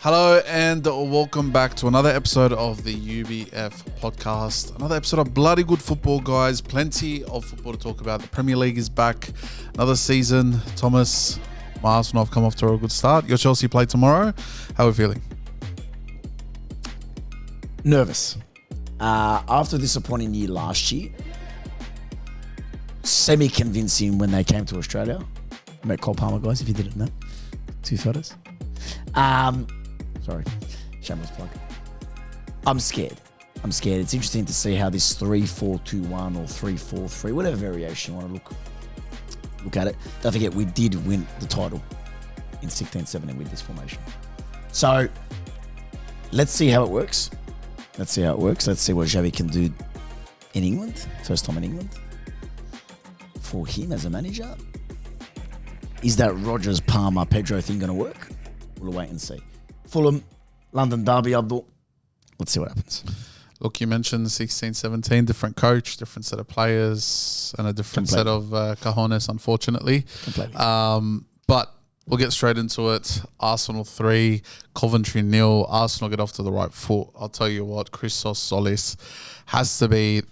Hello and welcome back to another episode of the UBF podcast. Another episode of bloody good football, guys. Plenty of football to talk about. The Premier League is back. Another season. Thomas, my Arsenal have come off to a good start. Your Chelsea play tomorrow. How are we feeling? Nervous. After a disappointing year last year, semi-convincing when they came to Australia. I met Cole Palmer, guys, if you didn't know. Two photos. Sorry, shameless plug. I'm scared. It's interesting to see how this 3-4-2-1 or 3-4-3, whatever variation you want to look at it. Don't forget, we did win the title in 16-17 with this formation. So, let's see how it works. Let's see what Xavi can do in England. First time in England. For him as a manager. Is that Rodgers, Palmer, Pedro thing going to work? We'll wait and see. Fulham, London derby, Abdul. Let's see what happens. Look, you mentioned 16-17, different coach, different set of players, and a different set of cojones, unfortunately. Completely. But we'll get straight into it. Arsenal 3, Coventry 0. Arsenal get off to the right foot. I'll tell you what, Christos Solis has to be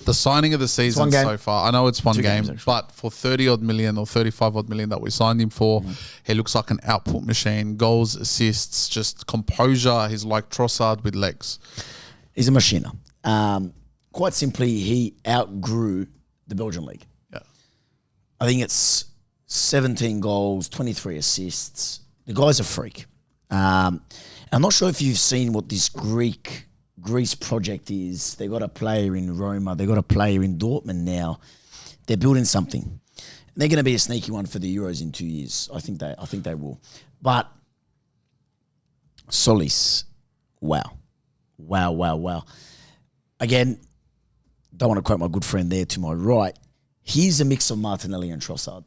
the signing of the season so far. I know it's one game, but for 30-odd million or 35-odd million that we signed him for, he looks like an output machine. Goals, assists, just composure. He's like Trossard with legs. He's a machine. Quite simply, he outgrew the Belgian league. Yeah, I think it's 17 goals, 23 assists. The guy's a freak. I'm not sure if you've seen what this Greece project is. They got a player in Roma. They got a player in Dortmund now. They're building something. And they're going to be a sneaky one for the Euros in 2 years. I think they will. But Solis, wow. Again, don't want to quote my good friend there to my right. He's a mix of Martinelli and Trossard.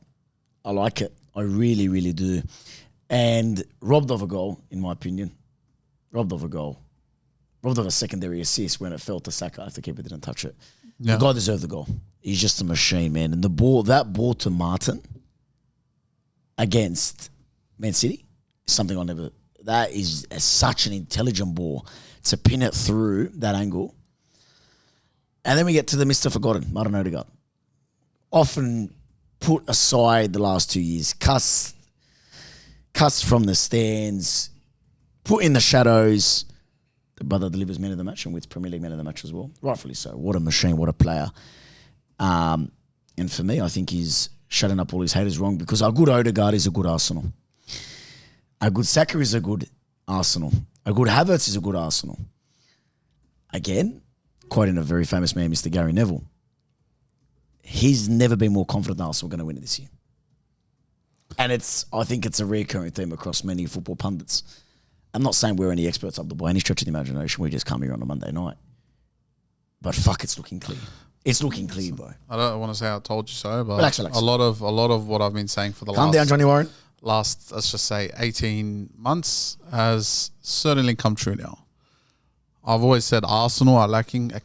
I like it. I really, really do. And robbed of a goal, in my opinion. Robbed of a secondary assist when it fell to Saka after the keeper didn't touch it. Yeah. The guy deserved the goal. He's just a machine, man. And that ball to Martin against Man City is something that is such an intelligent ball to pin it through that angle. And then we get to the Mr. Forgotten, Martin Odegaard. Often put aside the last 2 years, cussed from the stands, put in the shadows. The brother delivers man of the match and wins Premier League man of the match as well. Rightfully so. What a machine, what a player. And for me, I think he's shutting up all his haters wrong because a good Odegaard is a good Arsenal. A good Saka is a good Arsenal. A good Havertz is a good Arsenal. Again, quoting a very famous man, Mr. Gary Neville, he's never been more confident that Arsenal are going to win it this year. And I think it's a recurring theme across many football pundits. I'm not saying we're any experts up the by any stretch of the imagination. We just come here on a Monday night. But fuck, it's looking clear. It's looking clear, bro. I don't want to say I told you so, but relax. a lot of what I've been saying for the calm down, Johnny Warren. Last, let's just say 18 months has certainly come true now. I've always said Arsenal are lacking a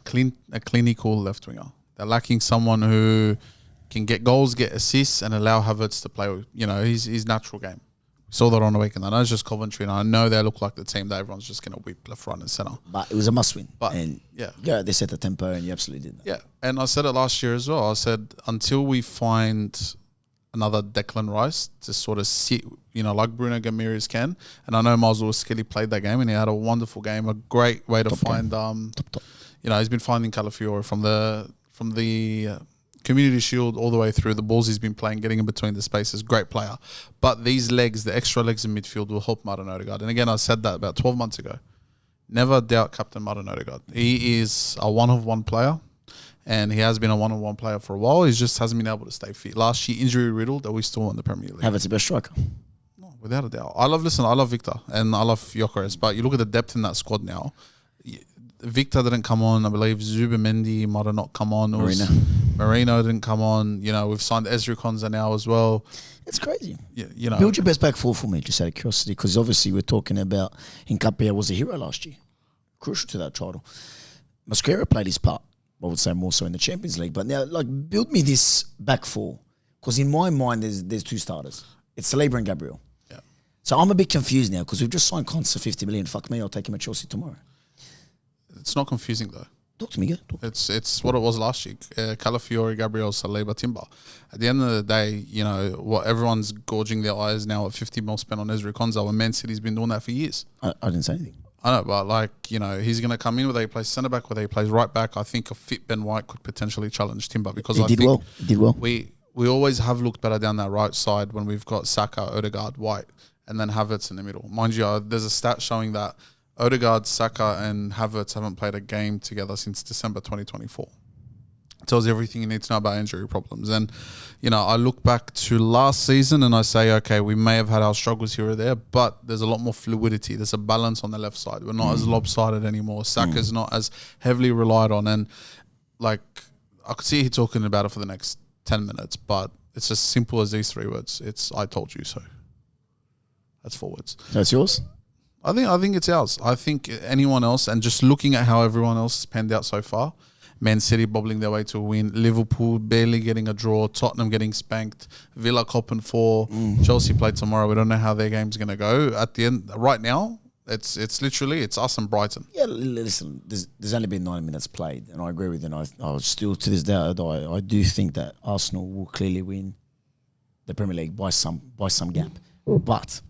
clinical left winger. They're lacking someone who can get goals, get assists, and allow Havertz to play, his natural game. We saw that on the weekend. I know it's just Coventry, and I know they look like the team that everyone's just going to whip left, right, and centre. But it was a must-win. And they set the tempo, and you absolutely did that. Yeah, and I said it last year as well. I said until we find another Declan Rice to sort of sit, like Bruno Gamires can. And I know Miles Lewis-Skelly played that game, and he had a wonderful game. A great way to find, Top. He's been finding Calafiore from the Community Shield all the way through. The balls he's been playing, getting in between the spaces, great player. But these legs, the extra legs in midfield will help Martin Odegaard. And again, I said that about 12 months ago. Never doubt Captain Martin Odegaard. He is a one-of-one player, and he has been a one-of-one player for a while. He just hasn't been able to stay fit. Last year, injury-riddled, that we still won the Premier League. Havertz the best striker. No, without a doubt. I love Victor, and I love Gyökeres, but you look at the depth in that squad now. Victor didn't come on. I believe Zubimendi might have not come on. Marino didn't come on. We've signed Ezri Konsa now as well. It's crazy. Yeah, Build your best back four for me, just out of curiosity, because obviously we're talking about Hincapié was a hero last year. Crucial to that title. Mosquera played his part, I would say more so in the Champions League. But now, build me this back four, because in my mind, there's two starters. It's Saliba and Gabriel. Yeah. So I'm a bit confused now because we've just signed Cons for 50 million. Fuck me, I'll take him at Chelsea tomorrow. It's not confusing though. Talk to me, go. It's what it was last year. Calafiori, Gabriel, Saliba, Timber. At the end of the day, you know, what everyone's gorging their eyes now at 50 mil spent on Ezri Konsa, and Man City's been doing that for years. I didn't say anything. I know, but like, you know, he's going to come in whether he plays centre back, whether he plays right back. I think a fit Ben White could potentially challenge Timber because He did well. We always have looked better down that right side when we've got Saka, Odegaard, White, and then Havertz in the middle. Mind you, there's a stat showing that Odegaard, Saka, and Havertz haven't played a game together since December 2024. It tells you everything you need to know about injury problems. And, you know, I look back to last season and I say, okay, we may have had our struggles here or there, but there's a lot more fluidity. There's a balance on the left side. We're not as lopsided anymore. Saka's not as heavily relied on. And, like, I could see you talking about it for the next 10 minutes, but it's as simple as these 3 words. It's, I told you so. That's 4 words. That's yours? I think it's ours. I think anyone else, and just looking at how everyone else has panned out so far, Man City bobbling their way to a win, Liverpool barely getting a draw, Tottenham getting spanked, Villa copping 4, Chelsea play tomorrow. We don't know how their game's going to go. At the end, right now, it's literally, it's us and Brighton. Yeah, listen, there's only been 9 minutes played, and I agree with you. And I was still, to this day, I do think that Arsenal will clearly win the Premier League by some gap. But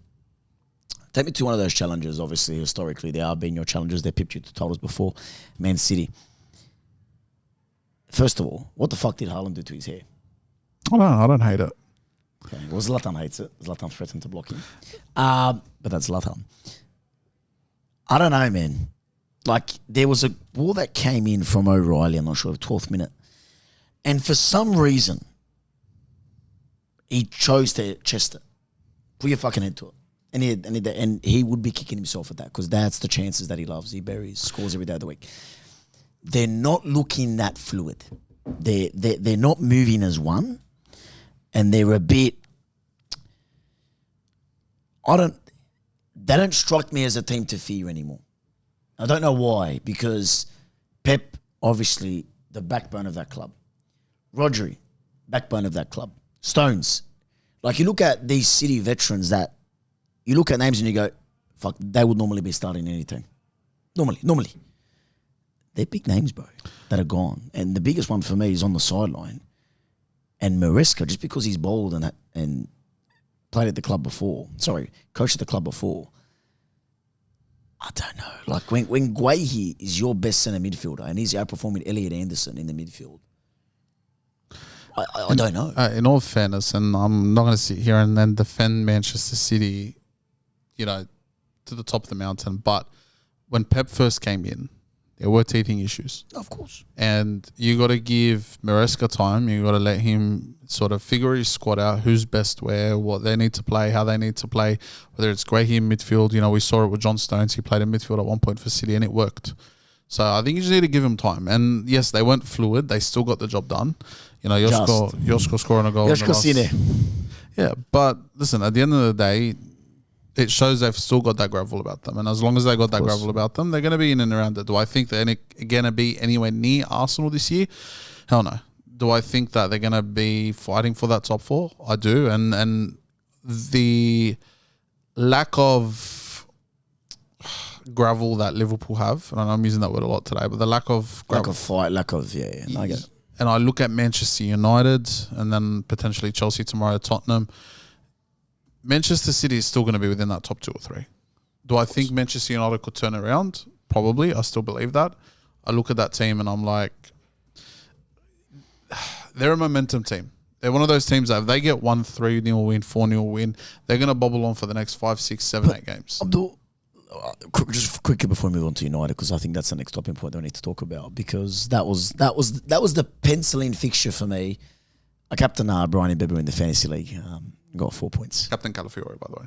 take me to one of those challenges. Obviously, historically, they are being your challenges. They pipped you to titles before. Man City. First of all, what the fuck did Haaland do to his hair? I don't hate it. Okay. Well, Zlatan hates it. Zlatan threatened to block him. But that's Zlatan. I don't know, man. Like, there was a ball that came in from O'Reilly, I'm not sure, 12th minute. And for some reason, he chose to chest it. Put your fucking head to it. And he would be kicking himself at that because that's the chances that he loves. He buries, scores every day of the week. They're not looking that fluid. They're not moving as one, and they're a bit. They don't strike me as a team to fear anymore. I don't know why, because Pep, obviously, the backbone of that club. Rodri, backbone of that club. Stones. Like, you look at these City veterans that you look at names and you go, fuck, they would normally be starting any team. Normally. They're big names, bro, that are gone. And the biggest one for me is on the sideline. And Maresca, just because he's bold and played at the club before, coached at the club before, I don't know. Like, when Guehi is your best centre midfielder and he's outperforming Elliot Anderson in the midfield, I don't know. In all fairness, and I'm not going to sit here and then defend Manchester City, you know, to the top of the mountain, but when Pep first came in, there were teething issues. Of course. And you got to give Maresca time. You got to let him sort of figure his squad out, who's best where, what they need to play, how they need to play, whether it's Guehi in midfield. You know, we saw it with John Stones. He played in midfield at one point for City and it worked. So I think you just need to give him time. And yes, they weren't fluid. They still got the job done. You know, Josko scoring a goal. Yeah, but listen, at the end of the day, it shows they've still got that gravel about them. And as long as they got that gravel about them, they're going to be in and around it. Do I think they're going to be anywhere near Arsenal this year? Hell no. Do I think that they're going to be fighting for that top 4? I do. And the lack of gravel that Liverpool have, and I'm using that word a lot today, but the lack of gravel. Yeah. I get it. And I look at Manchester United and then potentially Chelsea tomorrow, Tottenham. Manchester City is still going to be within that top 2 or 3. Do I think Manchester United could turn around? Probably. I still believe that. I look at that team and I'm like, they're a momentum team. They're one of those teams that if they get 1-3-0 win, 4-0 win, they're going to bobble on for the next 5, 6, 7, 8 games. Abdul, just quickly before we move on to United, because I think that's the next stopping point that we need to talk about, because that was the pencil-in fixture for me. I captain Brian Mbebe in the fantasy league. Got 4 points. Captain Calafiori, by the way.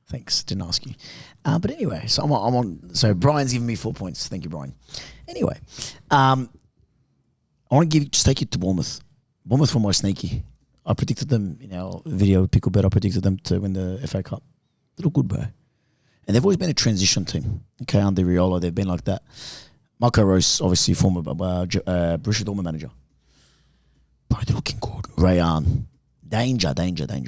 Thanks. Didn't ask you. But anyway, so I'm on. So Brian's giving me 4 points. Thank you, Brian. Anyway, I want to take you to Bournemouth. Bournemouth were my sneaky. I predicted them in our video, Pickle Bet. I predicted them to win the FA Cup. They look good, bro. And they've always been a transition team. Okay, under Riola, they've been like that. Marco Rose, obviously former Borussia Dortmund manager. Bro, they're looking good. Rayan. Danger,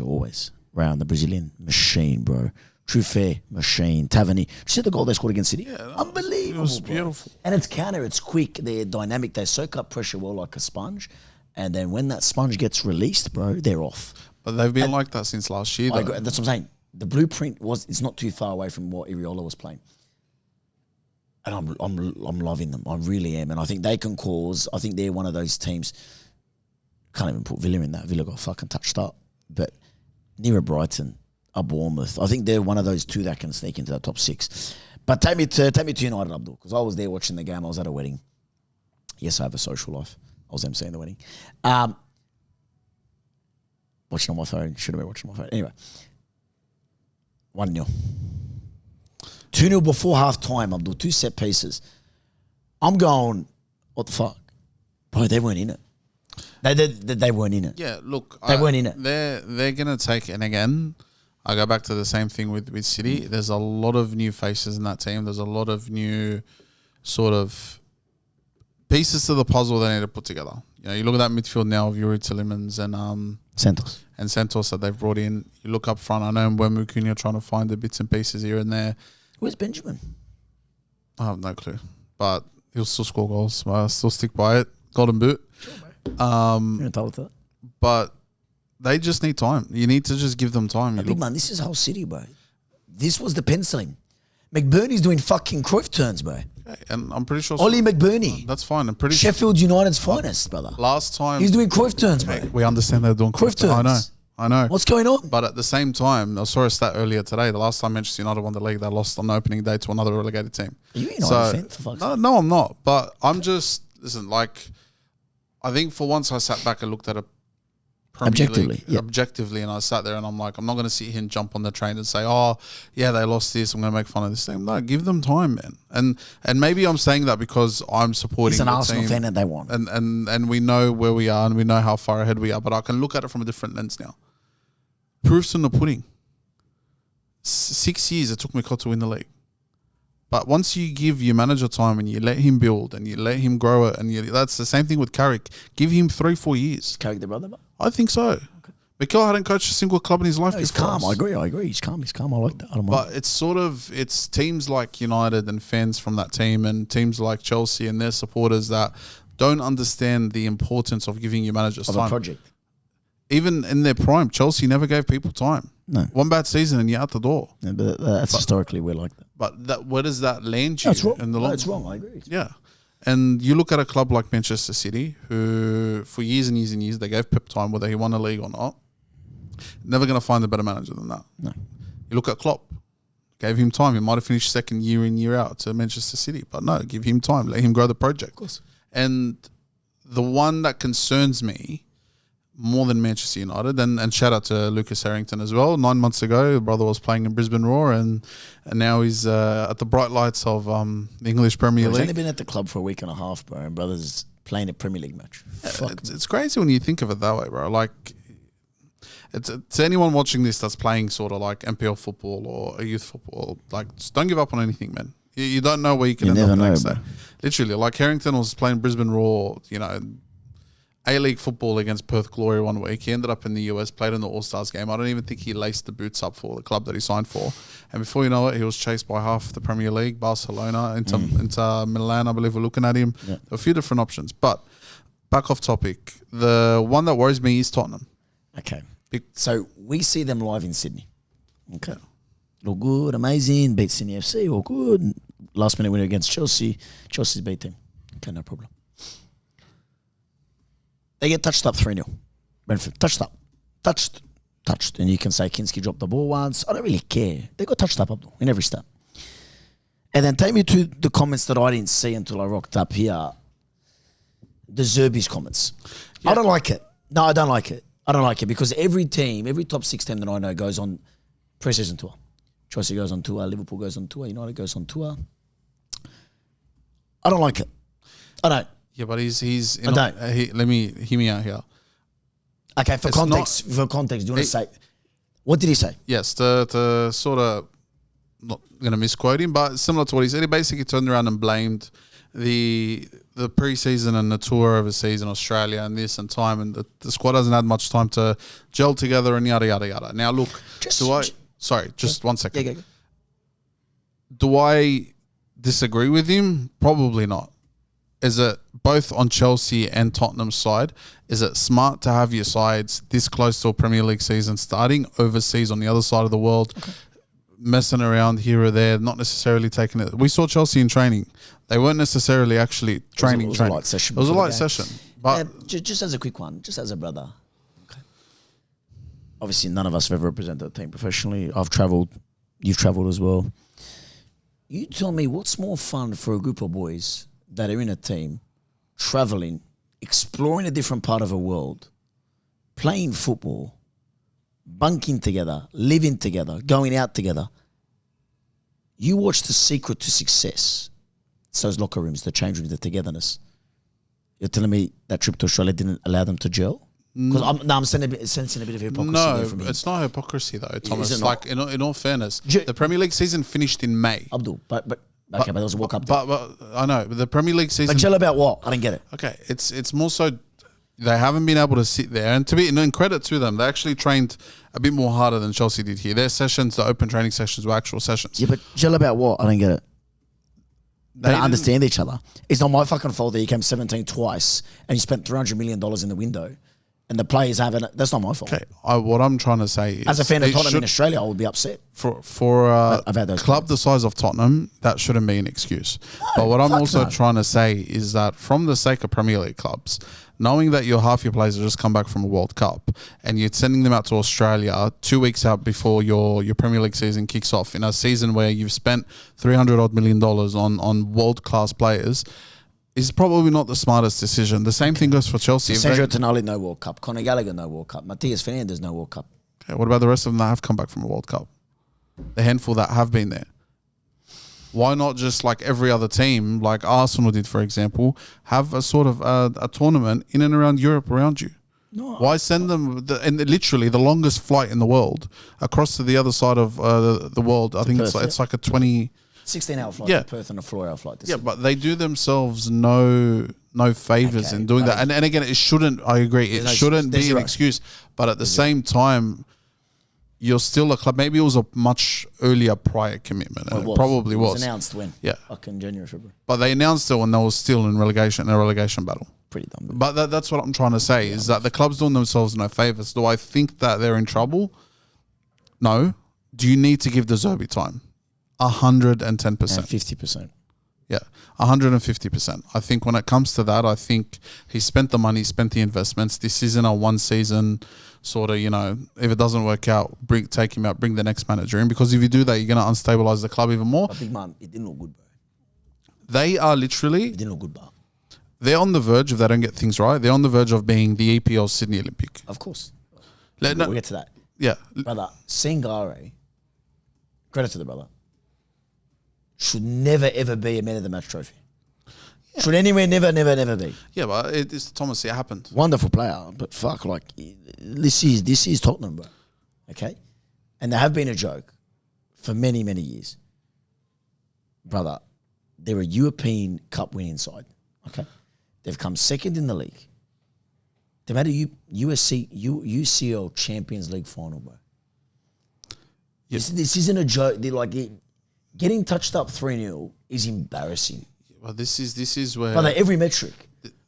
always. Rayan, the Brazilian machine, bro. Truffert, machine. Tavernier. Did you see the goal they scored against City? Yeah, Unbelievable. It was bro. beautiful. And it's counter. It's quick. They're dynamic. They soak up pressure well like a sponge. And then when that sponge gets released, bro, they're off. But they've been like that since last year. I agree. That's what I'm saying. The blueprint it's not too far away from what Iriola was playing. And I'm loving them. I really am. And I think they can cause. I think they're one of those teams. Can't even put Villa in that. Villa got fucking touched up. But near Brighton, a Bournemouth. I think they're one of those two that can sneak into the top 6. But take me to United, Abdul, because I was there watching the game. I was at a wedding. Yes, I have a social life. I was emceeing the wedding. Watching on my phone. Should have been watching on my phone. Anyway. 1-0. 2-0 before half time, Abdul. 2 set pieces. I'm going, what the fuck? Bro, they weren't in it. They weren't in it. Yeah, look. They weren't in it. They're going to take, and again, I go back to the same thing with City. There's a lot of new faces in that team. There's a lot of new sort of pieces to the puzzle they need to put together. You know, you look at that midfield now of Yuri Tillemans and Santos that they've brought in. You look up front. I know Mbeumo Cunha trying to find the bits and pieces here and there. Where's Benjamin? I have no clue, but he'll still score goals. I'll still stick by it. Golden boot. You're entitled to that. But they just need time. You need to just give them time. Big man, this is whole City, bro. This was the penciling. McBurney's doing fucking Cruyff turns, bro. Okay, and I'm pretty sure Ollie McBurney. That's fine. I'm pretty Sheffield United's finest, brother. Last time He's doing Cruyff turns, bro. we understand they're doing Cruyff turns. I know. What's going on? But at the same time, I saw a stat earlier today. The last time Manchester United won the league, they lost on the opening day to another relegated team. Are you a United fan, for fuck's sake? No, I'm not. But I'm just I think for once I sat back and looked at a Premier League objectively, and I sat there and I'm like, I'm not going to sit here and jump on the train and say, oh, yeah, they lost this, I'm going to make fun of this team. No, give them time, man. And maybe I'm saying that because I'm supporting He's an the Arsenal team, fan and they won. and we know where we are and we know how far ahead we are, but I can look at it from a different lens now. Proof's in the pudding. 6 years it took Mikel to win the league. But once you give your manager time and you let him build and you let him grow it, and that's the same thing with Carrick. Give him 3-4 years. Carrick the brother? I think so. Okay. Mikel hadn't coached a single club in his life. No, he's calm. I agree. He's calm. I like that. I don't mind. But it's teams like United and fans from that team and teams like Chelsea and their supporters that don't understand the importance of giving your managers time. Of a project. Even in their prime, Chelsea never gave people time. No. One bad season and you're out the door. Yeah, but that's historically we're like that. But where does that land you? That's wrong. In the long That's wrong. I agree. Yeah. And you look at a club like Manchester City, who for years and years and years, they gave Pep time, whether he won a league or not. Never going to find a better manager than that. No. You look at Klopp, gave him time. He might have finished second year in, year out to Manchester City. But no, give him time. Let him grow the project. Of course. And the one that concerns me more than Manchester United, and shout out to Lucas Harrington as well. 9 months ago, the brother was playing in Brisbane Roar, and now he's at the bright lights of the English Premier League. He's only been at the club for a week and a half, bro, and brother's playing a Premier League match. It's crazy when you think of it that way, bro. Like, it's to anyone watching this that's playing sort of like NPL football or youth football, like, just don't give up on anything, man. You don't know where you can end up the next day. Literally, like Harrington was playing Brisbane Roar, A-League football against Perth Glory one week. He ended up in the US, played in the All-Stars game. I don't even think he laced the boots up for the club that he signed for. And before you know it, he was chased by half the Premier League, Barcelona, into Milan, I believe we're looking at him. Yeah. A few different options. But back off topic, the one that worries me is Tottenham. Okay. So we see them live in Sydney. Okay. Look good, amazing, beat Sydney FC, all good. Last minute winner against Chelsea. Chelsea's beat them. Okay, no problem. They get touched up 3-0. Brentford, touched up. Touched. And you can say Kinski dropped the ball once. I don't really care. They got touched up in every step. And then take me to the comments that I didn't see until I rocked up here. The Zerbi's comments. Yeah. I don't like it. No, I don't like it. I don't like it because every top 6 team that I know goes on pre-season tour. Chelsea goes on tour. Liverpool goes on tour. United goes on tour. I don't like it. I don't. Yeah, but he's I don't. Hear me out here. Okay, for context, do you want to say, what did he say? Yes, to sort of, not going to misquote him, but similar to what he said, he basically turned around and blamed the pre-season and the tour overseas in Australia and this and time, and the squad hasn't had much time to gel together and yada, yada, yada. Now, look, Sorry, just 1 second. Yeah. Do I disagree with him? Probably not. Is it both on Chelsea and Tottenham's side? Is it smart to have your sides this close to a Premier League season starting overseas on the other side of the world, messing around here or there, not necessarily taking it? We saw Chelsea in training. They weren't necessarily actually training. It was a light session. It was a light session. But just as a quick one, just as a brother. Okay. Obviously, none of us have ever represented a team professionally. I've travelled. You've travelled as well. You tell me what's more fun for a group of boys that are in a team, travelling, exploring a different part of the world, playing football, bunking together, living together, going out together. You watch the secret to success. It's those locker rooms, the change rooms, the togetherness. You're telling me that trip to Australia didn't allow them to gel? Because I'm sensing a bit of hypocrisy there from him. It's not hypocrisy though, Thomas. Is it Like in all fairness, the Premier League season finished in May. Abdul, but there was a World Cup. But I know, but the Premier League season. But gel about what? I didn't get it. Okay, it's more so they haven't been able to sit there, and to be in credit to them, they actually trained a bit more harder than Chelsea did here. Their sessions, the open training sessions, were actual sessions. Yeah, but gel about what? I didn't get it. They don't understand each other. It's not my fucking fault that you came 17 twice and you spent $300 million in the window. And the players haven't. That's not my fault. Okay, what I'm trying to say is, as a fan of Tottenham in Australia, I would be upset. For a I've had those club the size of Tottenham, that shouldn't be an excuse. But what I'm also trying to say is that, from the sake of Premier League clubs, knowing that half your players have just come back from a World Cup and you're sending them out to Australia 2 weeks out before your Premier League season kicks off, in a season where you've spent $300 million on world class players, is probably not the smartest decision. The same thing goes for Chelsea. Sandro Tonali, no World Cup. Conor Gallagher, no World Cup. Matthias Fernandes, no World Cup. Okay, what about the rest of them that have come back from a World Cup? The handful that have been there. Why not just, like every other team, like Arsenal did, for example, have a sort of a tournament in and around Europe around you? No. Why send them, literally the longest flight in the world, across to the other side of the world? I think Perth, it's like a 16-hour flight to Perth and a 4-hour flight to Sydney. But they do themselves no favours in doing that. And again, it shouldn't, I agree, it shouldn't be an excuse. But at the same time, you're still a club. Maybe it was a much earlier prior commitment. And it probably was. It was announced when? Yeah. Like in January, February. But they announced it when they were still in a relegation battle. Pretty dumb. But that's what I'm trying to say, is that the club's doing themselves no favours. Do I think that they're in trouble? No. Do you need to give the Zerbi time? 110%. 50%. Yeah, 150%. I think when it comes to that, I think he spent the money, spent the investments. This isn't a one season sort of, if it doesn't work out, take him out, bring the next manager in. Because if you do that, you're going to unstabilize the club even more. But big man, it didn't look good, bro. They are literally... It didn't look good, bro. They're on the verge, if they don't get things right, they're on the verge of being the EPL Sydney Olympic. Of course. We'll get to that. Yeah. Brother, Singare, credit to the brother, should never, ever be a man of the match trophy. Yeah. Should anywhere never be. Yeah, but it's Thomas, it happened. Wonderful player, but fuck, like, this is Tottenham, bro. Okay? And they have been a joke for many, many years. Brother, they're a European Cup winning side. Okay? They've come second in the league. They've had a UCL Champions League final, bro. Yep. This isn't a joke. They're like... Getting touched up 3-0 is embarrassing. Well, this is where... Brother, every metric.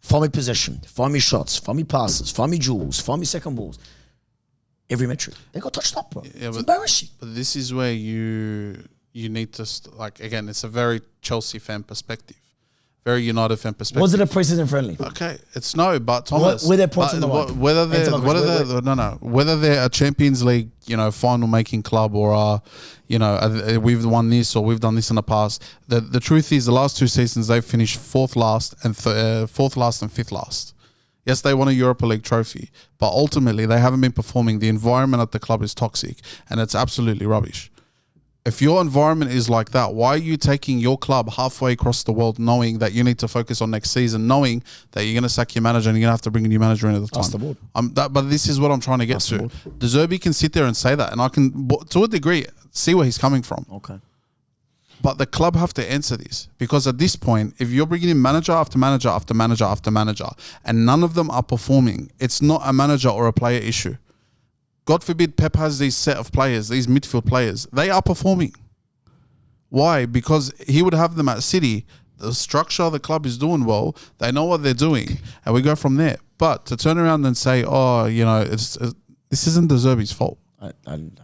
Find me possession. Find me shots. Find me passes. Find me duels. Find me second balls. Every metric. They got touched up, bro. Yeah, it's embarrassing. But this is where you need to... again, it's a very Chelsea fan perspective. Very United fan perspective. Was it a pre-season friendly? Okay, it's no, but Thomas... Were there points on the line? Whether they're a Champions League, final making club, or we've won this or we've done this in the past. The truth is, the last 2 seasons they've finished fourth last and fifth last. Yes, they won a Europa League trophy, but ultimately they haven't been performing. The environment at the club is toxic, and it's absolutely rubbish. If your environment is like that, why are you taking your club halfway across the world, knowing that you need to focus on next season, knowing that you're going to sack your manager and you're going to have to bring a new manager in at the time? Ask the board. But this is what I'm trying to get to. De Zerbi can sit there and say that, and I can, to a degree, see where he's coming from. Okay. But the club have to answer this, because at this point, if you're bringing in manager after manager after manager after manager, and none of them are performing, it's not a manager or a player issue. God forbid Pep has these set of players, these midfield players. They are performing. Why? Because he would have them at City. The structure of the club is doing well. They know what they're doing, and we go from there. But to turn around and say, "Oh, you know, this isn't De Zerbi's fault." I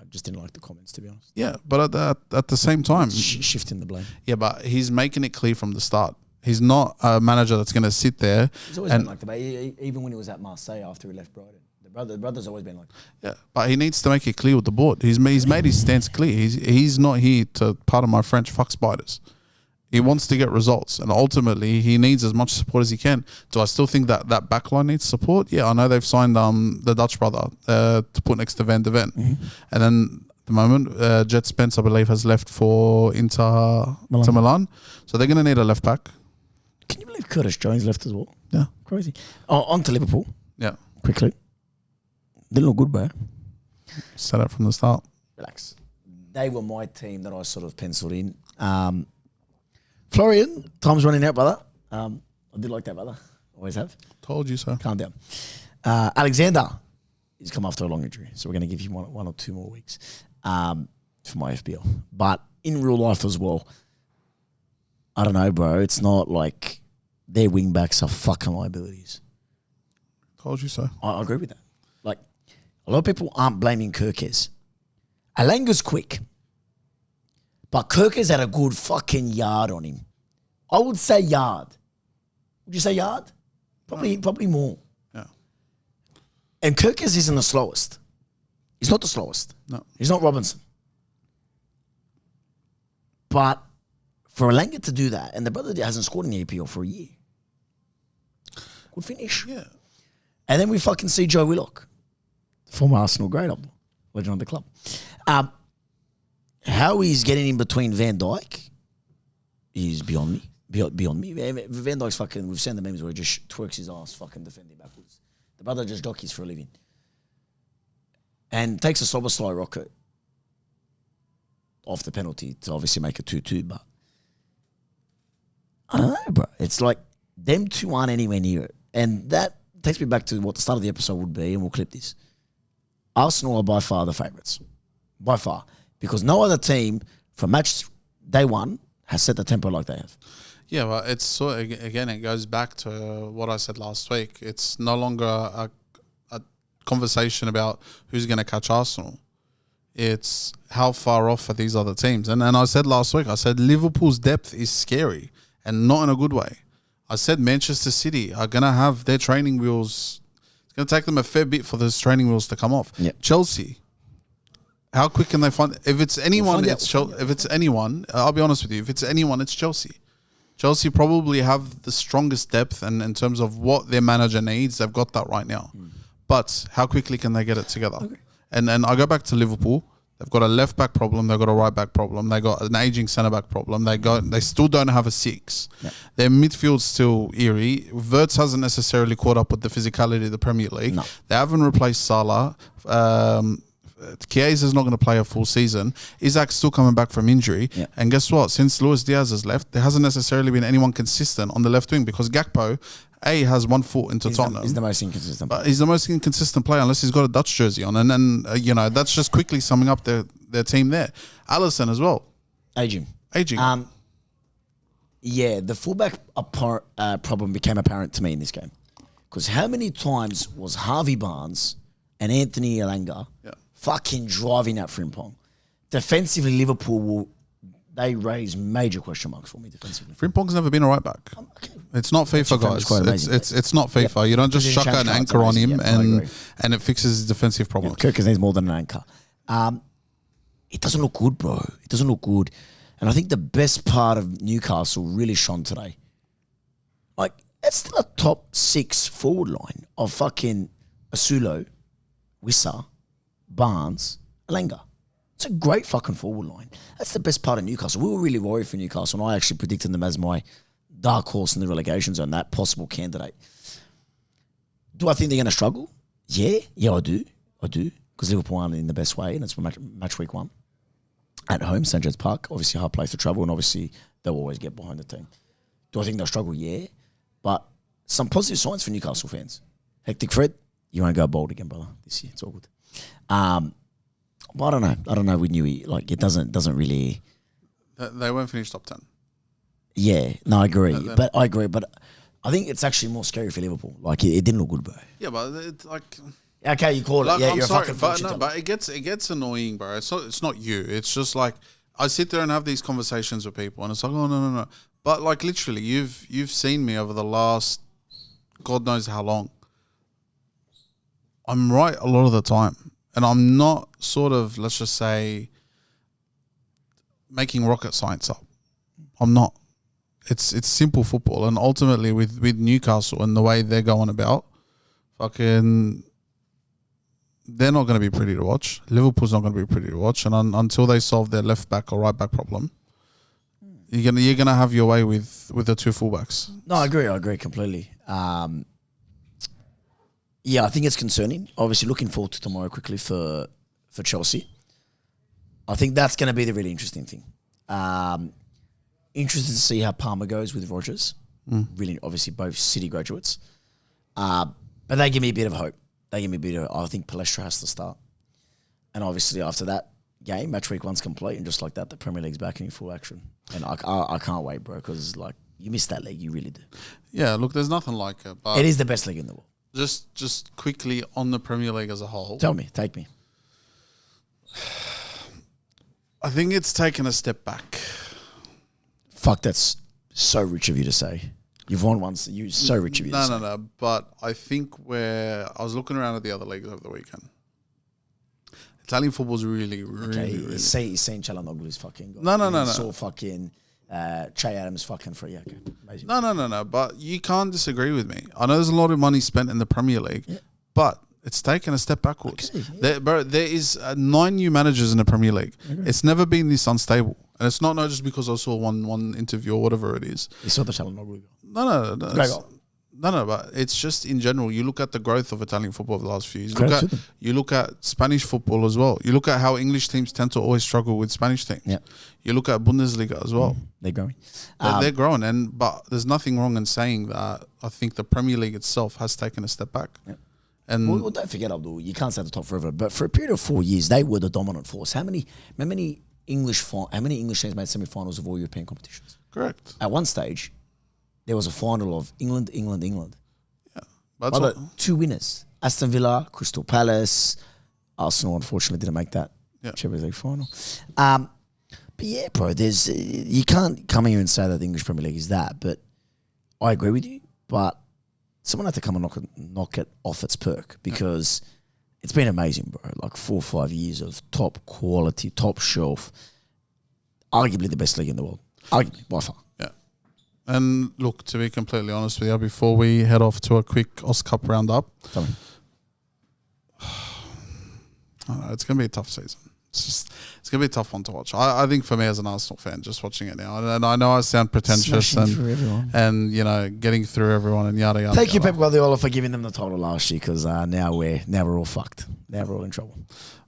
just didn't like the comments, to be honest. Yeah, but at the same time, Shifting the blame. yeah, but he's making it clear from the start. He's not a manager that's going to sit there. He's always been like that. Even when he was at Marseille after he left Brighton, the brother's always been like that. Yeah, but he needs to make it clear with the board. He's made his stance clear. He's not here to, pardon my French, fuck spiders. He wants to get results, and ultimately he needs as much support as he can. Do I still think that backline needs support? Yeah, I know they've signed the Dutch brother to put next to Van de Ven. And then at the moment, Jet Spence, I believe, has left for Inter Milan. So they're going to need a left back. Can you believe Curtis Jones left as well? Yeah. Crazy. On to Liverpool. Yeah. Quickly. Didn't look good, bro. Set up from the start. Relax. They were my team that I sort of penciled in. Florian, time's running out, brother. I did like that, brother. Always have. Told you so. Calm down. Alexander, he's come after a long injury, so we're going to give him one or two more weeks for my FPL. But in real life as well, I don't know, bro. It's not like their wing backs are fucking liabilities. Told you so. I agree with that. Like, a lot of people aren't blaming Kirkes. Alanga's quick. But Kirkes had a good fucking yard on him. I would say yard. Would you say yard? Probably more. Yeah. And Kirkes isn't the slowest. He's not the slowest. No. He's not Robinson. But for Alanga to do that, and the brother hasn't scored in the EPL for a year. Good finish. Yeah. And then we fucking see Joe Willock, former Arsenal great, legend of the club. How he's getting in between Van Dijk is beyond me. Beyond me. Van Dijk's fucking, we've seen the memes where he just twerks his ass fucking defending backwards. The brother just jockeys for a living. And takes a Soboslai rocket off the penalty to obviously make it 2-2, but I don't know, bro. It's like them two aren't anywhere near it. And that takes me back to what the start of the episode would be, and we'll clip this. Arsenal are by far the favourites. By far. Because no other team from match day one has set the tempo like they have. Yeah, but it's so, again, it goes back to what I said last week. It's no longer a conversation about who's going to catch Arsenal. It's how far off are these other teams. And I said last week, I said Liverpool's depth is scary and not in a good way. I said Manchester City are going to have their training wheels. It's going to take them a fair bit for those training wheels to come off. Yep. Chelsea. How quick can they find? If it's anyone, if it's anyone, I'll be honest with you. If it's anyone, it's Chelsea. Chelsea probably have the strongest depth, and in terms of what their manager needs, they've got that right now. But how quickly can they get it together? Okay. And I go back to Liverpool. They've got a left back problem. They've got a right back problem. They got an aging centre back problem. They still don't have a six. Yep. Their midfield's still eerie. Wirtz hasn't necessarily caught up with the physicality of the Premier League. No. They haven't replaced Salah. Chiesa is not going to play a full season. Isak's still coming back from injury. Yeah. And guess what? Since Luis Diaz has left, there hasn't necessarily been anyone consistent on the left wing because Gakpo, has one foot into Tottenham. He's the most inconsistent. But he's the most inconsistent player unless he's got a Dutch jersey on. And then, that's just quickly summing up their team there. Alisson as well. Aging. Yeah, the fullback problem became apparent to me in this game. Because how many times was Harvey Barnes and Anthony Elanga fucking driving at Frimpong? Defensively, Liverpool they raise major question marks for me defensively. Frimpong's never been a right back. Okay. It's not FIFA, guys. It's not FIFA. Yep. You don't just chuck an anchor on him and it fixes his defensive problems. Kirkes needs more than an anchor. It doesn't look good, bro. It doesn't look good. And I think the best part of Newcastle really shone today. Like, it's still a top 6 forward line of fucking Asulo, Wissa, Barnes, Elanga. It's a great fucking forward line. That's the best part of Newcastle. We were really worried for Newcastle, and I actually predicted them as my dark horse in the relegation zone, that possible candidate. Do I think they're going to struggle? Yeah, I do. Because Liverpool aren't in the best way, and it's match week 1. At home, St. James Park, obviously a hard place to travel, and obviously they'll always get behind the team. Do I think they'll struggle? Yeah. But some positive signs for Newcastle fans. Hectic Fred, you won't go bold again, brother, this year. It's all good. Well, I don't know. I don't know. We knew it doesn't really. They won't finish top 10. Yeah, no, I agree. But I think it's actually more scary for Liverpool. Like it didn't look good, bro. Yeah, but it's like. Okay, you call it. Yeah, I'm you're sorry, a fucking but fortune no, teller. but it gets annoying, bro. It's not you. It's just like I sit there and have these conversations with people, and it's like, oh no. But like literally, you've seen me over the last God knows how long. I'm right a lot of the time, and I'm not sort of, let's just say, making rocket science up. I'm not. It's simple football, and ultimately with Newcastle and the way they're going about, fucking. They're not going to be pretty to watch. Liverpool's not going to be pretty to watch, and until they solve their left back or right back problem, you're gonna have your way with the two fullbacks. No, I agree completely. Yeah, I think it's concerning. Obviously, looking forward to tomorrow quickly for Chelsea. I think that's going to be the really interesting thing. Interested to see how Palmer goes with Rodgers. Really, obviously, both City graduates. But they give me a bit of hope. I think Palestra has to start. And obviously, after that game, match week 1's complete. And just like that, the Premier League's back in full action. And I can't wait, bro, because like you miss that league. You really do. Yeah, look, there's nothing like it. But it is the best league in the world. Just quickly on the Premier League as a whole. Tell me, take me. I think it's taken a step back. Fuck, that's so rich of you to say. You've won once. You're so rich of you to say. No. But I think I was looking around at the other leagues over the weekend. Italian football's really. He's saying Çalhanoğlu's fucking. No. Saw fucking Che Adams fucking free. Okay, amazing. No. But you can't disagree with me. I know there's a lot of money spent in the Premier League, but it's taken a step backwards. Okay, yeah. There is 9 new managers in the Premier League. Okay. It's never been this unstable. And it's not just because I saw one interview or whatever it is. You saw the Çalhanoğlu. No, but it's just in general. You look at the growth of Italian football over the last few years. You look at Spanish football as well. You look at how English teams tend to always struggle with Spanish teams. Yeah. You look at Bundesliga as well. They're growing. They're growing, but there's nothing wrong in saying that. I think the Premier League itself has taken a step back. Yeah. And well, don't forget, Abdul, you can't say the top forever, but for a period of 4 years, they were the dominant force. How many English teams made semi-finals of all European competitions? Correct. At one stage, there was a final of England. Yeah. But 2 winners. Aston Villa, Crystal Palace, Arsenal unfortunately didn't make that Champions League final. But yeah, bro, you can't come here and say that the English Premier League is that, but I agree with you. But someone had to come and knock it off its perk because it's been amazing, bro. Like 4 or 5 years of top quality, top shelf, arguably the best league in the world. Arguably, by far. Yeah. And look, to be completely honest with you, before we head off to a quick Oz Cup roundup, tell me. It's going to be a tough season. It's going to be a tough one to watch. I think for me as an Arsenal fan, just watching it now, and I know I sound pretentious and getting through everyone and yada yada. Thank you, Pep Guardiola, for giving them the title last year because now we're all fucked. Now we're all in trouble.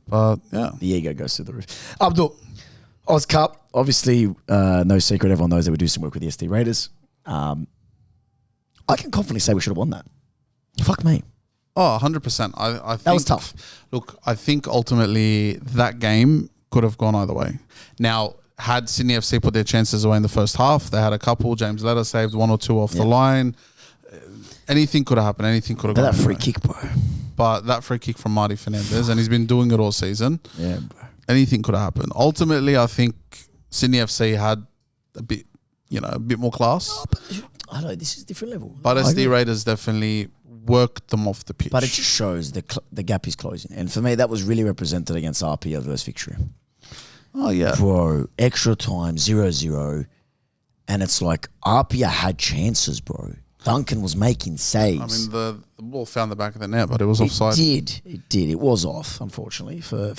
But yeah, the ego goes through the roof. Abdul, Oz Cup, obviously, no secret. Everyone knows that we do some work with the SD Raiders. I can confidently say we should have won that. Fuck me. Oh, 100%. I think that was tough. Look, I think ultimately that game could have gone either way. Now, had Sydney FC put their chances away in the first half, they had a couple. James Leder saved 1 or 2 off the line. Anything could have happened. Anything could have gone. That free kick, bro. But that free kick from Marty Fernandez, and he's been doing it all season. Yeah, bro. Anything could have happened. Ultimately, I think Sydney FC had a bit more class. I know this is a different level. But SD Raiders definitely worked them off the pitch. But it just shows the gap is closing. And for me, that was really represented against RPA versus Victory. Oh, yeah. Bro, extra time, 0-0. And it's like RPA had chances, bro. Duncan was making saves. I mean, the ball found the back of the net, but it was offside. It did. It was off, unfortunately, for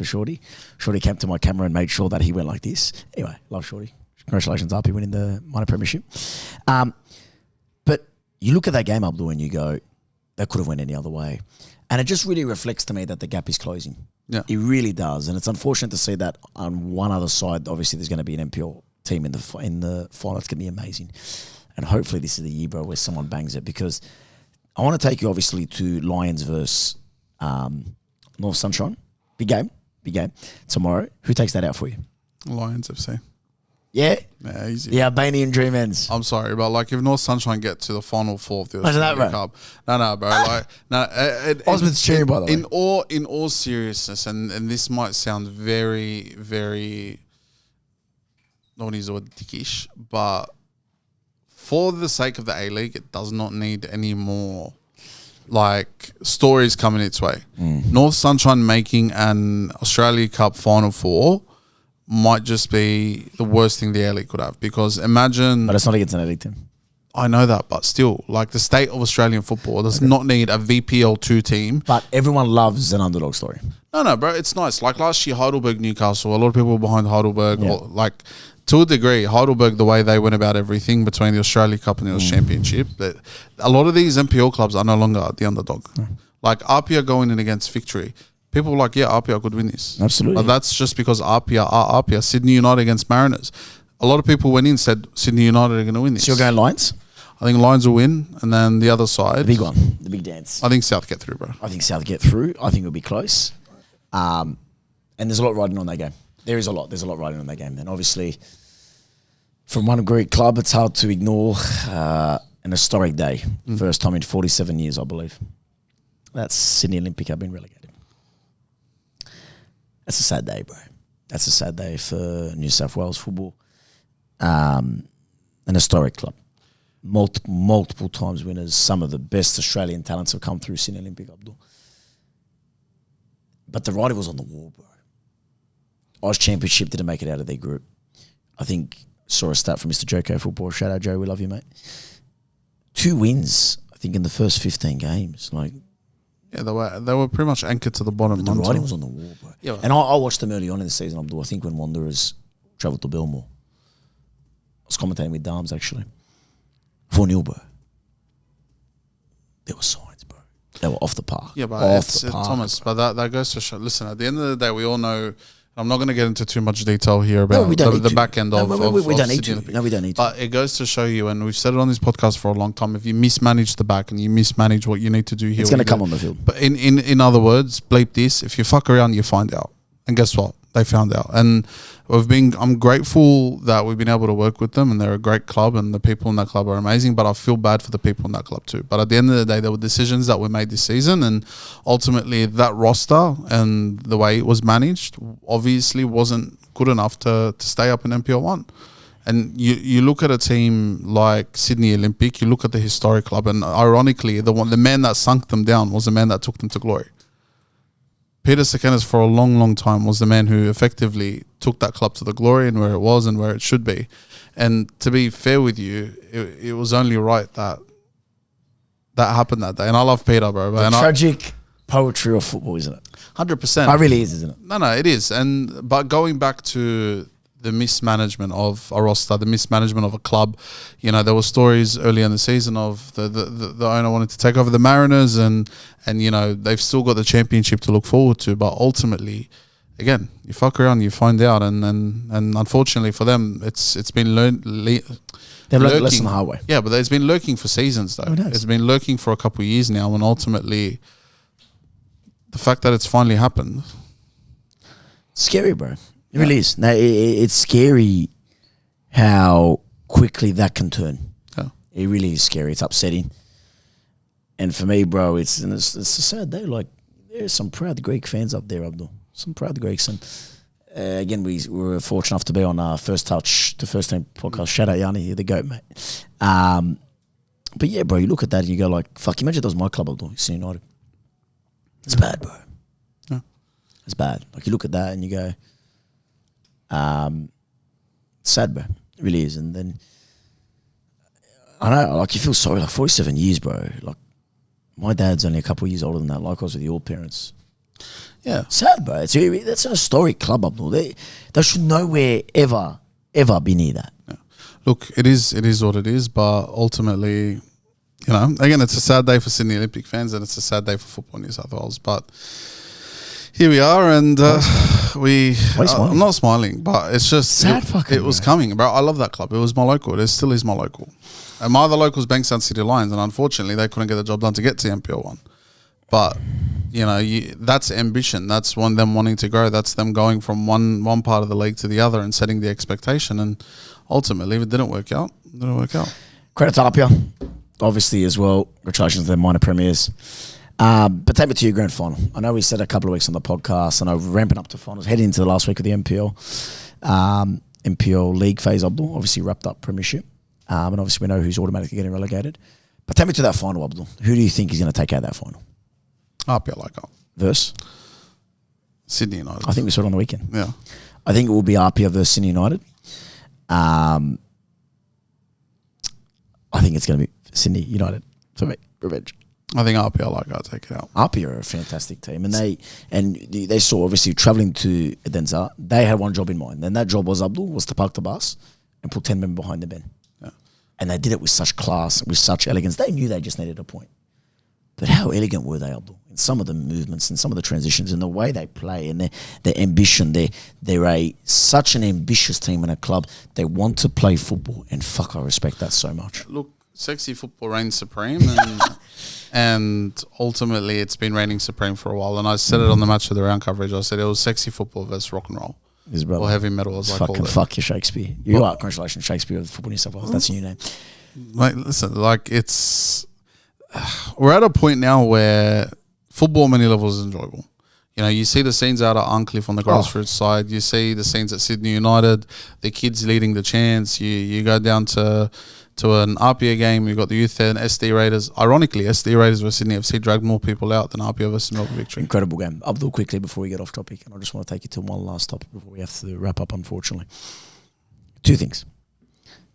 Shorty. Shorty came to my camera and made sure that he went like this. Anyway, love Shorty. Congratulations, RP winning the minor premiership. But you look at that game, Abdul, and you go, that could have went any other way. And it just really reflects to me that the gap is closing. Yeah. It really does. And it's unfortunate to see that on one other side, obviously there's going to be an NPL team in the final. It's going to be amazing. And hopefully this is the year, bro, where someone bangs it, because I want to take you obviously to Lions versus North Sunshine. Big game. Tomorrow. Who takes that out for you? Lions FC. Yeah? Yeah, easy. The Albanian Dream ends. I'm sorry, but like if North Sunshine get to the final four of the Imagine that, Australian bro. Cup, no, bro, like no. Osmond's cheering, by the way. In all seriousness, and this might sound very, very, not want to use the word dickish, but for the sake of the A-League, it does not need any more like stories coming its way. North Sunshine making an Australia Cup Final Four might just be the worst thing the A-League could have, because imagine... But it's not against an elite team. I know that, but still, like the state of Australian football does not need a VPL2 team. But everyone loves an underdog story. No, bro, it's nice. Like last year, Heidelberg, Newcastle, a lot of people were behind Heidelberg. Yeah. Or, like, to a degree, Heidelberg, the way they went about everything between the Australia Cup and the Australian Championship, that a lot of these NPL clubs are no longer the underdog. Like RPA going in against Victory. People were like, yeah, RPA could win this. Absolutely. But that's just because RPA are RPA. Sydney United against Mariners. A lot of people went in and said Sydney United are going to win this. So you're going Lions? I think Lions will win. And then the other side. The big one. The big dance. I think South get through, bro. I think South get through. I think it'll be close. And there's a lot riding on that game. There is a lot. There's a lot riding on that game. And obviously, from one Greek club, it's hard to ignore an historic day. First time in 47 years, I believe. That's Sydney Olympic have been relegated. That's a sad day, bro. That's a sad day for New South Wales football. An historic club. Multiple times winners. Some of the best Australian talents have come through Sydney Olympic, Abdul. But the writing was on the wall, bro. Oz Championship didn't make it out of their group. I think saw a stat from Mr. Joko Football. Shout out, Joe. We love you, mate. 2 wins, I think, in the first 15 games. Like, yeah, they were pretty much anchored to the bottom. the writing was on the wall, bro. Yeah, and I watched them early on in the season, Abdul. I think when Wanderers travelled to Belmore. I was commentating with Darms, actually. 4-0, bro. There were signs, bro. They were off the park. Yeah, but off it's the park, Thomas. But that goes to show. Listen, at the end of the day, we all know. I'm not going to get into too much detail here about the back end of. We don't need Sydney to. No, we don't need to. But it goes to show you, and we've said it on this podcast for a long time. If you mismanage the back and you mismanage what you need to do here, It's going to come on the field. But in other words, bleep this. If you fuck around, you find out. And guess what? They found out. And I'm grateful that we've been able to work with them, and they're a great club, and the people in that club are amazing. But I feel bad for the people in that club too. But at the end of the day, there were decisions that were made this season, and ultimately that roster and the way it was managed obviously wasn't good enough to stay up in NPL 1. And you look at a team like Sydney Olympic, you look at the historic club, and ironically, the man that sunk them down was the man that took them to glory. Peter Sekenas for a long time was the man who effectively took that club to the glory and where it was and where it should be. And to be fair with you, it was only right that happened that day. And I love Peter, bro. The tragic poetry of football, isn't it? 100%. It really is, isn't it? No, it is. But going back to the mismanagement of a roster, the mismanagement of a club, there were stories early in the season of the owner wanted to take over the Mariners, and they've still got the championship to look forward to. But ultimately, again, you fuck around, you find out, and unfortunately for them, it's been They've learned the lesson the hard way. Yeah, but it's been lurking for seasons though. It's been lurking for a couple of years now, and ultimately, the fact that it's finally happened, scary, bro. It really is. No, it's scary how quickly that can turn. Yeah. It really is scary. It's upsetting. And for me, bro, it's a sad day. Like, there's some proud Greek fans up there, Abdul. Some proud Greeks. And again, we were fortunate enough to be on our First Touch, the First Team podcast. Shout out Yanni, the GOAT, mate. But yeah, bro, you look at that and you go like, fuck, imagine that was my club, Abdul, Sydney United. It's bad, bro. Yeah. It's bad. Like, you look at that and you go, sad, bro. It really is. And then I know, like, you feel sorry. Like, 47 years, bro. Like, my dad's only a couple of years older than that. Likewise with your parents. yeah, Sad, bro. That's an historic club, Abdul. They should nowhere ever be near that. yeah. Look, it is what it is. But ultimately, again, it's a sad day for Sydney Olympic fans, and it's a sad day for football in New South Wales. But here we are, and I'm not smiling, but it's just sad. It was coming, bro. I love that club. It was my local. It still is my local. And my other locals, Bankstown City Lions, and unfortunately, they couldn't get the job done to get to NPL 1. But that's ambition. That's them wanting to grow. That's them going from one part of the league to the other and setting the expectation. And ultimately, if it didn't work out, Credit to Apia, obviously, as well. Congratulations to their minor premiers. But take me to your grand final. I know we said a couple of weeks on the podcast, and I'm ramping up to finals, heading into the last week of the MPL. MPL league phase, Abdul, obviously wrapped up premiership. And obviously we know who's automatically getting relegated. But take me to that final, Abdul. Who do you think is going to take out that final? Apia like that. Versus? Sydney United. I think we saw it on the weekend. Yeah. I think it will be Apia versus Sydney United. I think it's going to be Sydney United for me. Revenge. I think Apia like that take it out. Apia are a fantastic team, and they saw obviously travelling to Denza. They had one job in mind, and that job was to park the bus and put 10 men behind the Ben. Yeah. And they did it with such class, with such elegance. They knew they just needed a point. But how elegant were they, Abdul? In some of the movements and some of the transitions and the way they play and their ambition. They're such an ambitious team in a club. They want to play football, and fuck, I respect that so much. Look, sexy football reigns supreme, and ultimately it's been reigning supreme for a while. And I said it on the Match of the Round coverage. I said it was sexy football versus rock and roll. His brother. Or heavy metal, as I call it. Fuck you, Shakespeare. You are, congratulations, Shakespeare of Football New South Wales. That's your new name. Mate, listen, we're at a point now where football on many levels is enjoyable. You see the scenes out at Arncliffe on the grassroots side. You see the scenes at Sydney United, the kids leading the chants. You go down to an RPA game, you've got the youth there and SD Raiders. Ironically, SD Raiders versus Sydney FC dragged more people out than RPA versus Melbourne Victory. Incredible game. Abdul, quickly before we get off topic, and I just want to take you to one last topic before we have to wrap up, unfortunately. Two things.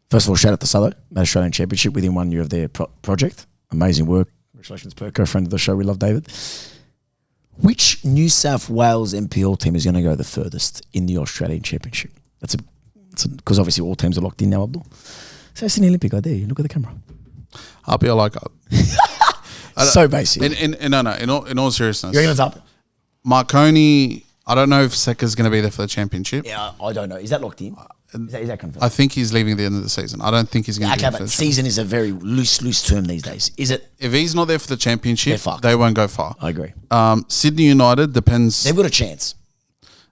First of all, shout out to Southo, made Australian Championship within 1 year of their project. Amazing work. Congratulations, Perko, friend of the show. We love David. Which New South Wales MPL team is going to go the furthest in the Australian Championship? Because obviously all teams are locked in now, Abdul. So it's an Olympic idea. Look at the camera. RPA like that. So basic. In all seriousness. You're going to up? Marconi, I don't know if Seca's going to be there for the championship. Yeah, I don't know. Is that locked in? Is that confirmed? I think he's leaving at the end of the season. I don't think he's going to be there for the season is a very loose term these days. Is it? If he's not there for the championship, they won't go far. I agree. Sydney United depends. They've got a chance.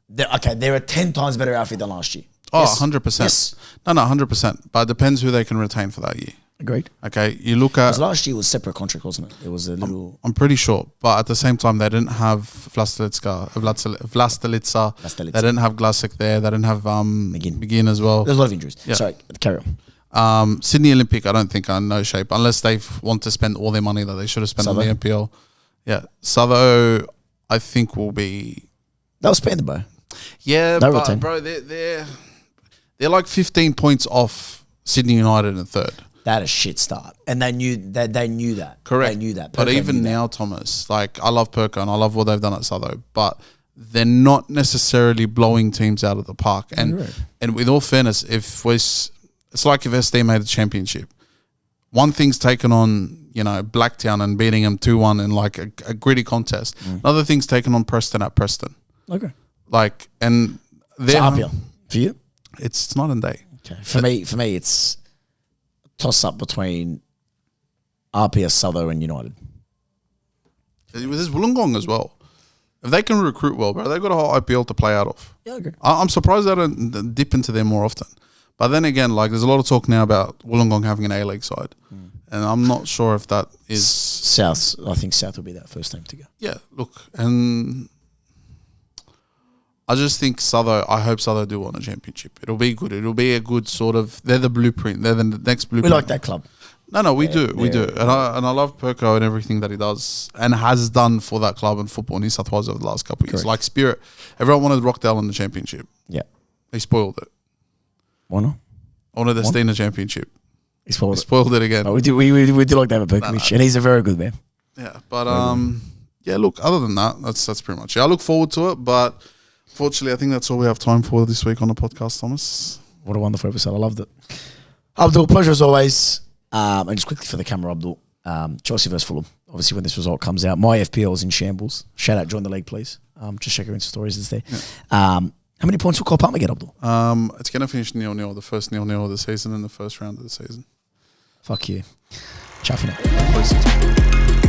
They're a 10 times better outfit than last year. Oh, yes. 100%. Yes. No, 100%. But it depends who they can retain for that year. Agreed. Okay, you look at... Because last year was separate contract, wasn't it? It was a little... I'm pretty sure. But at the same time, they didn't have Vlastelica. They didn't have Glasek there. They didn't have McGinn as well. There's a lot of injuries. Yeah. Sorry, carry on. Sydney Olympic, I don't think are in no shape. Unless they want to spend all their money that they should have spent on the MPL. Yeah. Southo, I think, will be... They'll spend the bow. Yeah, but bro, they're like 15 points off Sydney United in third. That a shit start, and they knew that. Correct. They knew that. But even now, Thomas, like I love Perko and I love what they've done at Southo, but they're not necessarily blowing teams out of the park. And with all fairness, it's like if SD made a championship, one thing's taken on Blacktown and beating them 2-1 in like a gritty contest. Another thing's taken on Preston at Preston. Okay. Like and they're Apia for you. It's night and day. Okay. For me, it's toss up between RPS, Southo, and United. There's Wollongong as well. If they can recruit well, bro, they've got a whole IPL to play out of. Yeah, I agree. I'm surprised they don't dip into them more often. But then again, like there's a lot of talk now about Wollongong having an A-League side. And I'm not sure if that is... South. I think South will be that first team to go. Yeah, look, and... I just think I hope Southo do win a championship. It'll be good. It'll be a good sort of... They're the blueprint. They're the next blueprint. We like that club. No, we do. We do. And I love Perko and everything that he does and has done for that club and football in New South Wales over the last couple of years. Like Spirit. Everyone wanted Rockdale in the championship. Yeah. He spoiled it. Why not? I wanted the Stina championship. He spoiled it again. Oh, we do like David Perkovic, and he's a very good man. Yeah, but yeah, look, other than that, that's pretty much it. I look forward to it, but fortunately, I think that's all we have time for this week on the podcast, Thomas. What a wonderful episode. I loved it. Abdul, pleasure as always. And just quickly for the camera, Abdul, Chelsea versus Fulham. Obviously, when this result comes out, my FPL is in shambles. Shout out, join the league, please. Just check our Insta stories, it's there. Yeah. How many points will Cole Palmer get, Abdul? It's going to finish 0-0, the first 0-0 of the season and the first round of the season. Fuck you. Chuffing it.